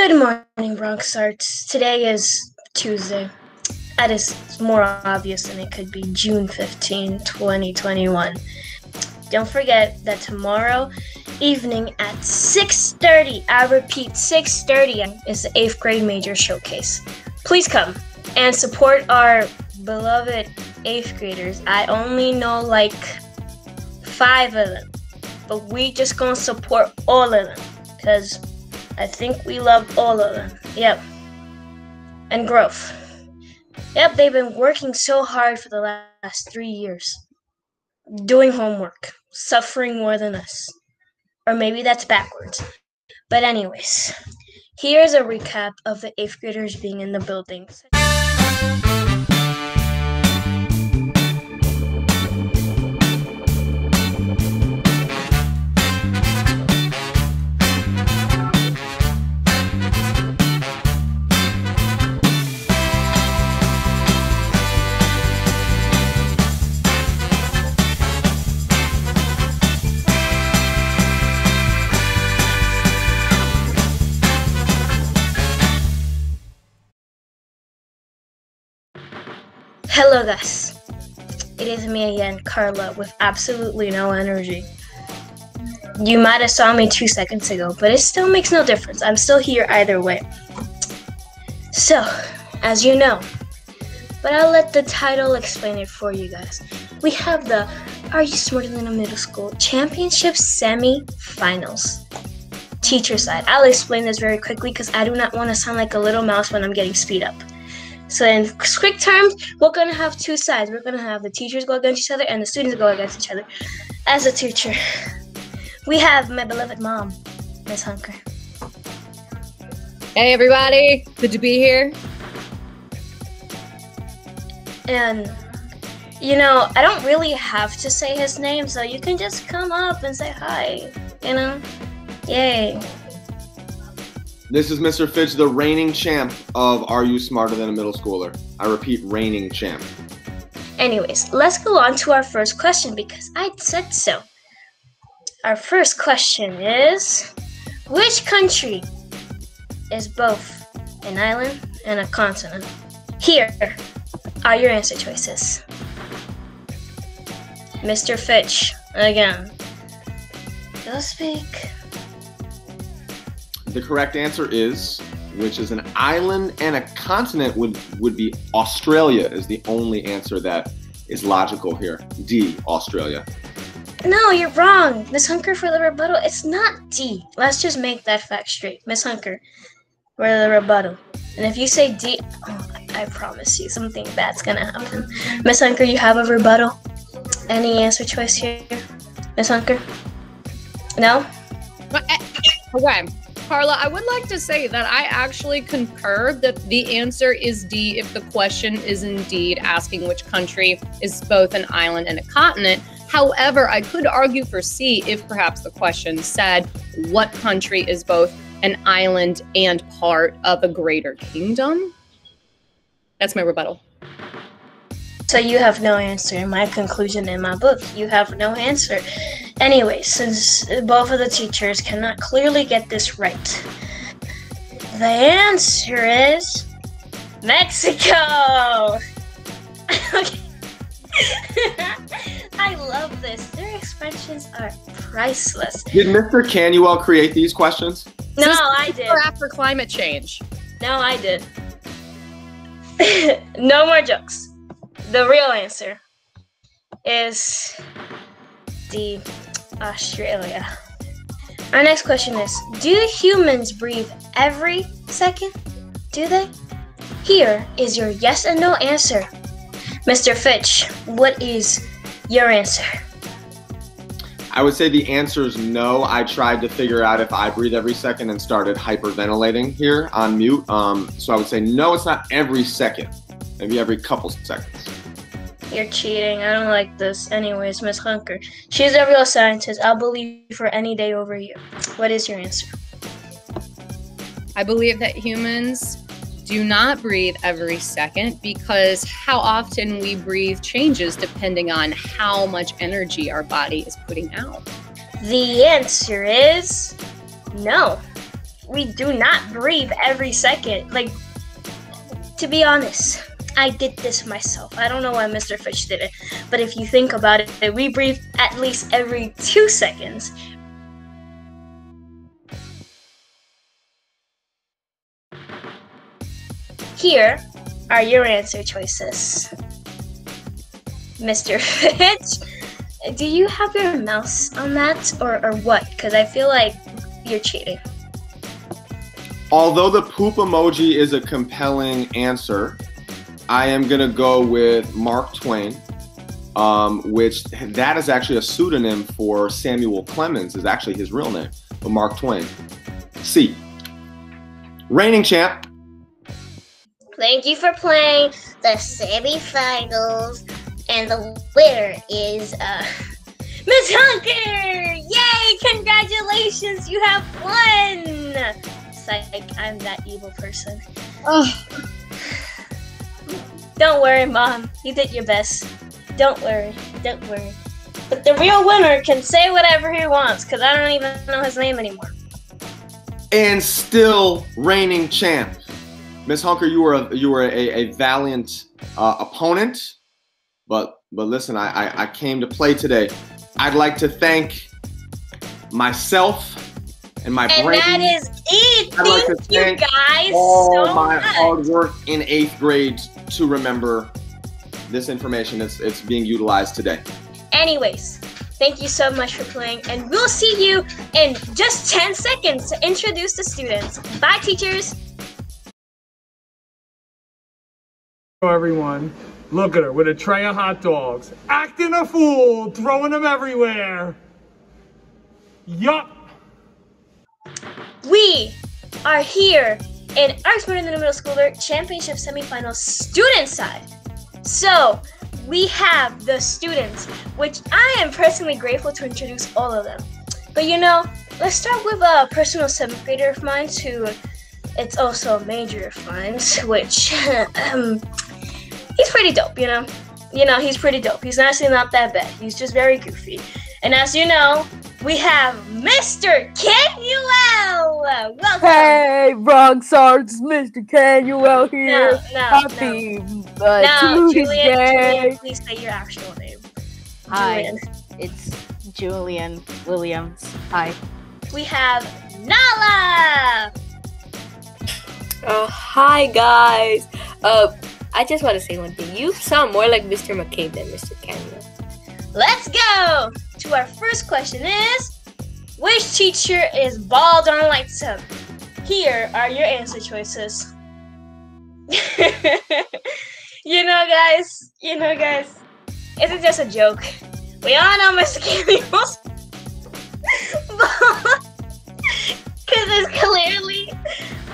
Good morning, Bronx Arts. Today is Tuesday. That is more obvious than it could be, June 15, 2021. Don't forget that tomorrow evening at 6:30, I repeat 6:30, is the 8th grade major showcase. Please come and support our beloved 8th graders. I only know like 5 of them, but we just gonna support all of them because I think we love all of them. Yep. And growth. Yep, they've been working so hard for the last 3 years. Doing homework. Suffering more than us. Or maybe that's backwards. But anyways, here's a recap of the 8th graders being in the building. Hello guys, it is me again, Carla, with absolutely no energy. You might have saw me 2 seconds ago, but it still makes no difference. I'm still here either way. So, as you know, but I'll let the title explain it for you guys. We have the Are You Smarter Than a Middle School Championship Semi-Finals. Teacher side. I'll explain this very quickly because I do not want to sound like a little mouse when I'm getting speed up. So in quick terms, we're going to have 2 sides. We're going to have the teachers go against each other and the students go against each other. As a teacher, we have my beloved mom, Miss Hunker. Hey everybody, good to be here. And, you know, I don't really have to say his name, so you can just come up and say hi, you know? Yay. This is Mr. Fitch, the reigning champ of Are You Smarter Than a Middle Schooler? I repeat, reigning champ. Anyways, let's go on to our first question because I said so. Our first question is, which country is both an island and a continent? Here are your answer choices. Mr. Fitch, again. Go speak. The correct answer is, which is an island and a continent would be Australia is the only answer that is logical here. D, Australia. No, you're wrong. Miss Hunker for the rebuttal. It's not D. Let's just make that fact straight. Miss Hunker for the rebuttal. And if you say D, I promise you something bad's gonna happen. Miss Hunker, you have a rebuttal? Any answer choice here? Miss Hunker? No? Okay. Carla, I would like to say that I actually concur that the answer is D if the question is indeed asking which country is both an island and a continent. However, I could argue for C if perhaps the question said what country is both an island and part of a greater kingdom. That's my rebuttal. So you have no answer. In my conclusion in my book, you have no answer. Anyway, since both of the teachers cannot clearly get this right, the answer is Mexico. Okay. I love this. Their expressions are priceless. Did Mr. Canuel create these questions? No, I did. After climate change. No, I did. No more jokes. The real answer is D, Australia. Our next question is, do humans breathe every second? Do they? Here is your yes and no answer. Mr. Fitch, what is your answer? I would say the answer is no. I tried to figure out if I breathe every second and started hyperventilating here on mute. So I would say no, it's not every second. Maybe every couple seconds. You're cheating. I don't like this. Anyways, Miss Hunker, she's a real scientist. I'll believe her any day over you. What is your answer? I believe that humans do not breathe every second because how often we breathe changes depending on how much energy our body is putting out. The answer is no. we do not breathe every second. Like, to be honest, I did this myself. I don't know why Mr. Fish did it, but if you think about it, we breathe at least every 2 seconds. Here are your answer choices. Mr. Fitch, do you have your mouse on that or what? Because I feel like you're cheating. Although the poop emoji is a compelling answer, I am going to go with Mark Twain, which that is actually a pseudonym for Samuel Clemens, is actually his real name, but Mark Twain. C. Reigning champ. Thank you for playing the semifinals, and the winner is Miss Hunker! Yay! Congratulations! You have won! Psych, I'm that evil person. Oh. Don't worry, Mom. You did your best. Don't worry. Don't worry. But the real winner can say whatever he wants, because I don't even know his name anymore. And still reigning champ. Miss Hunker, you were a valiant opponent, but listen, I came to play today. I'd like to thank myself and my brain. And that is it. Thank you guys all so my much. hard work in 8th grade to remember this information. It's being utilized today. Anyways, thank you so much for playing, and we'll see you in just 10 seconds to introduce the students. Bye, teachers. Hello, everyone. Look at her with a tray of hot dogs, acting a fool, throwing them everywhere. Yup. We are here in our Smarter Than a Middle Schooler Championship Semifinal student side. So we have the students, which I am personally grateful to introduce all of them. But you know, let's start with a personal 7th grader of mine who it's also a major of mine, which he's pretty dope, you know? He's pretty dope. He's actually not that bad. He's just very goofy. And as you know, we have Mr. Canuel! Welcome! Hey, Rockstar's Mr. Canuel here. Happy Tuesday. Julian, please say your actual name. Hi, Julian. it's Julian Williams. Hi. We have Nala! Hi guys. I just want to say one thing. You sound more like Mr. McCabe than Mr. Canuel. Let's go! To our first question is, which teacher is bald on lights up? Here are your answer choices. You know guys, it's just a joke. We all know Mr. Canuel's because it's clearly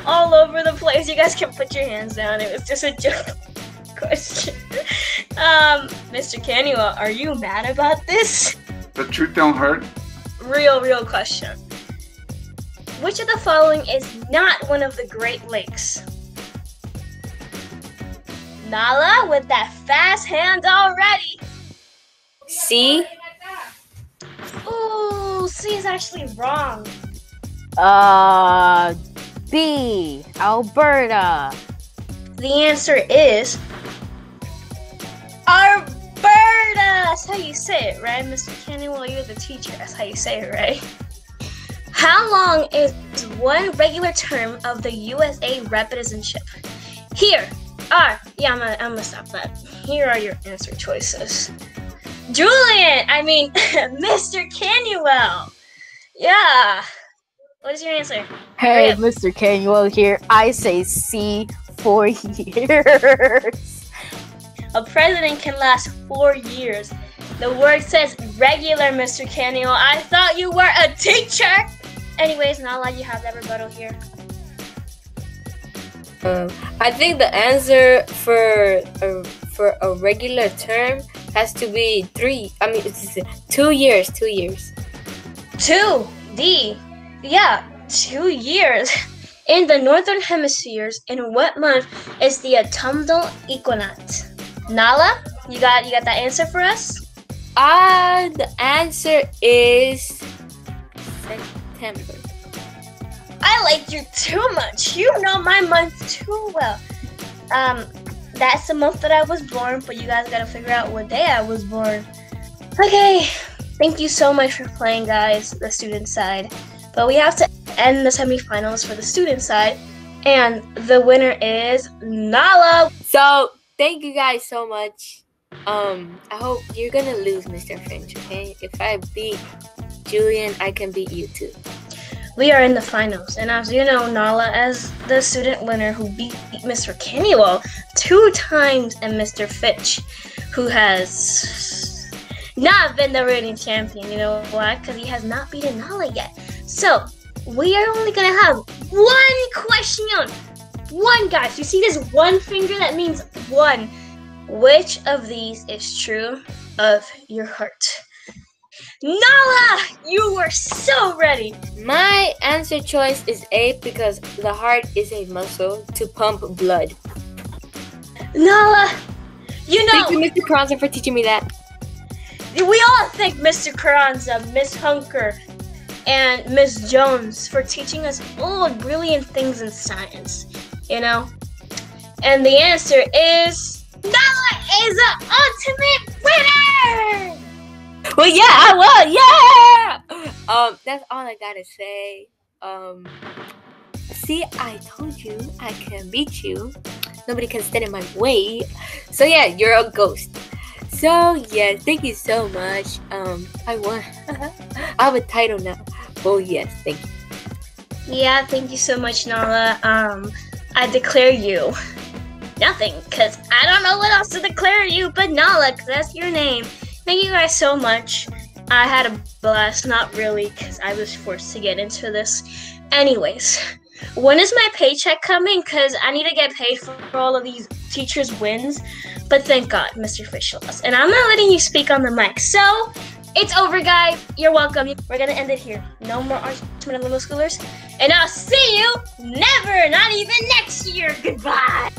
all over the place. You guys can put your hands down. It was just a joke question. Mr. Canuel, are you mad about this? The truth don't hurt. Real question. Which of the following is not one of the Great Lakes? Nala with that fast hand already. C. Ooh, C is actually wrong. B. Alberta. The answer is Alberta. That's how you say it, right, Mr. Canuel? You're the teacher. That's how you say it, right? How long is one regular term of the USA representative? Here are, I'm gonna stop that. Here are your answer choices. Mr. Canuel. Yeah. What is your answer? Hey, Mr. Canuel here. I say C, 4 years. A president can last 4 years. The word says regular, Mr. Canuel. I thought you were a teacher. Anyways, Nala, you have that rebuttal here. I think the answer for a regular term has to be 2 years. 2 years. 2. D. Yeah, 2 years. In the northern hemispheres, in what month is the autumnal equinox? Nala, you got that answer for us? The answer is September. I like you too much. You know my month too well. That's the month that I was born, but you guys gotta figure out what day I was born. Okay, thank you so much for playing, guys, the student side. But we have to end the semifinals for the student side, and the winner is Nala. So thank you guys so much. I hope you're gonna lose, Mr. Finch, okay? If I beat Julian, I can beat you too. We are in the finals, and as you know, Nala, as the student winner who beat Mr. Kennywell 2 times, and Mr. Fitch, who has not been the reigning champion. You know why? Because he has not beaten Nala yet. So, we are only going to have one question. One, guys. You see this one finger? That means one. Which of these is true of your heart? Nala! You were so ready! My answer choice is A because the heart is a muscle to pump blood. Nala! You know... Thank you, Mr. Kronza, for teaching me that. We all thank Mr. Carranza, Miss Hunker, and Miss Jones for teaching us all brilliant things in science, you know? And the answer is... Nala is the ultimate winner! Well, yeah, I won, yeah! That's all I gotta say. See, I told you I can beat you. Nobody can stand in my way. So yeah, you're a ghost. So yeah, thank you so much. I won. I have a title now. Oh yes, thank you. Yeah, thank you so much, Nala. I declare you nothing, because I don't know what else to declare you but Nala, because that's your name. Thank you guys so much. I had a blast. Not really, because I was forced to get into this. Anyways, when is my paycheck coming? Because I need to get paid for all of these teachers' wins. But thank God, Mr. Fish lost. And I'm not letting you speak on the mic. So, it's over, guys. You're welcome. We're going to end it here. No more argument of little schoolers. And I'll see you never, not even next year. Goodbye.